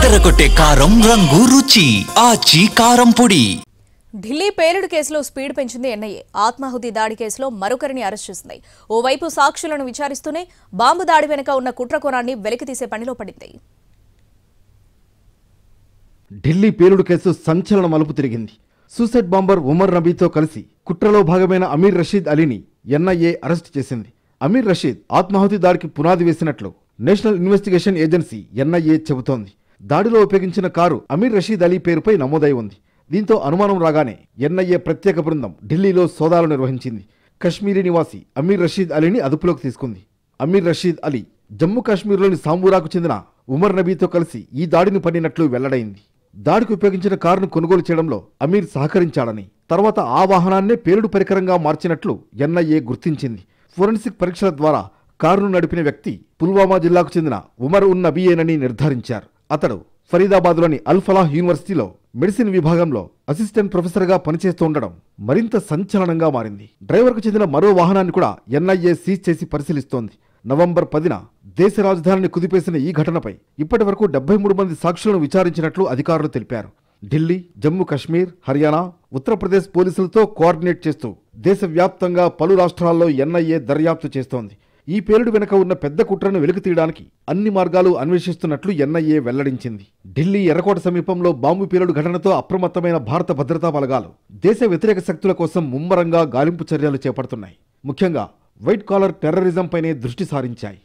అదరగొట్టే కారం రంగు రుచి ఆచి కారం పొడి. ఢిల్లీ పేలుడు కేసులో స్పీడ్ పెంచింది ఎన్ఐఏ. ఆత్మాహుతి దాడి కేసులో మరొకరిని అరెస్ట్ చేసింది. ఓవైపు సాక్షులను విచారిస్తూనే బాంబు దాడి వెనుక ఉన్న కుట్రకోణాన్ని వెలికితీసే పనిలో పడింది. ఢిల్లీ పేలుడు కేసు సంచలన మలుపు తిరిగింది. సూసైడ్ బాంబర్ ఉమర్ నబీతో కలిసి కుట్రలో భాగమైన అమీర్ రషీద్ అలీని ఎన్ఐఏ అరెస్ట్ చేసింది. అమీర్ రషీద్ ఆత్మాహుతి దాడికి పునాది వేసినట్లు నేషనల్ ఇన్వెస్టిగేషన్ ఏజెన్సీ ఎన్ఐఏ చెబుతోంది. దాడిలో ఉపయోగించిన కారు అమీర్ రషీద్ అలీ పేరుపై నమోదై ఉంది. దీంతో అనుమానం రాగానే ఎన్ఐఏ ప్రత్యేక బృందం ఢిల్లీలో సోదాలు నిర్వహించింది. కశ్మీరీ నివాసి అమీర్ రషీద్ అలీని అదుపులోకి తీసుకుంది. అమీర్ రషీద్ అలీ జమ్మూ కాశ్మీర్లోని సాంబూరాకు చెందిన ఉమర్ నబీతో కలిసి ఈ దాడిని పన్నినట్లు వెల్లడైంది. దాడికి ఉపయోగించిన కారును కొనుగోలు చేయడంలో అమీర్ సహకరించాడని, తర్వాత ఆ వాహనాన్నే పేలుడు పరికరంగా మార్చినట్లు ఎన్ఐఏ గుర్తించింది. ఫోరెన్సిక్ పరీక్షల ద్వారా కారును నడిపిన వ్యక్తి పుల్వామా జిల్లాకు చెందిన ఉమర్ ఉన్ నబీయేనని నిర్ధారించారు. అతడు ఫరీదాబాద్లోని అల్ ఫలాహ్ యూనివర్సిటీలో మెడిసిన్ విభాగంలో అసిస్టెంట్ ప్రొఫెసర్గా పనిచేస్తుండడం మరింత సంచలనంగా మారింది. డ్రైవర్కు చెందిన మరో వాహనాన్ని కూడా ఎన్ఐఏ సీజ్ చేసి పరిశీలిస్తోంది. నవంబర్ 10న దేశ రాజధానిని కుదిపేసిన ఈ ఘటనపై ఇప్పటి వరకు 73 మంది సాక్షులను విచారించినట్లు అధికారులు తెలిపారు. ఢిల్లీ, జమ్మూ కాశ్మీర్, హర్యానా, ఉత్తరప్రదేశ్ పోలీసులతో కోఆర్డినేట్ చేస్తూ దేశవ్యాప్తంగా పలు రాష్ట్రాల్లో ఎన్ఐఏ దర్యాప్తు చేస్తోంది. ఈ పేలుడు వెనుక ఉన్న పెద్ద కుట్రను వెలికితీయడానికి అన్ని మార్గాలు అన్వేషిస్తున్నట్లు ఎన్ఐఏ వెల్లడించింది. ఢిల్లీ ఎర్రకోట సమీపంలో బాంబు పేలుడు ఘటనతో అప్రమత్తమైన భారత భద్రతా బలగాలు దేశ వ్యతిరేక శక్తుల కోసం ముమ్మరంగా గాలింపు చర్యలు చేపడుతున్నాయి. ముఖ్యంగా వైట్ కాలర్ టెర్రరిజంపైనే దృష్టి సారించాయి.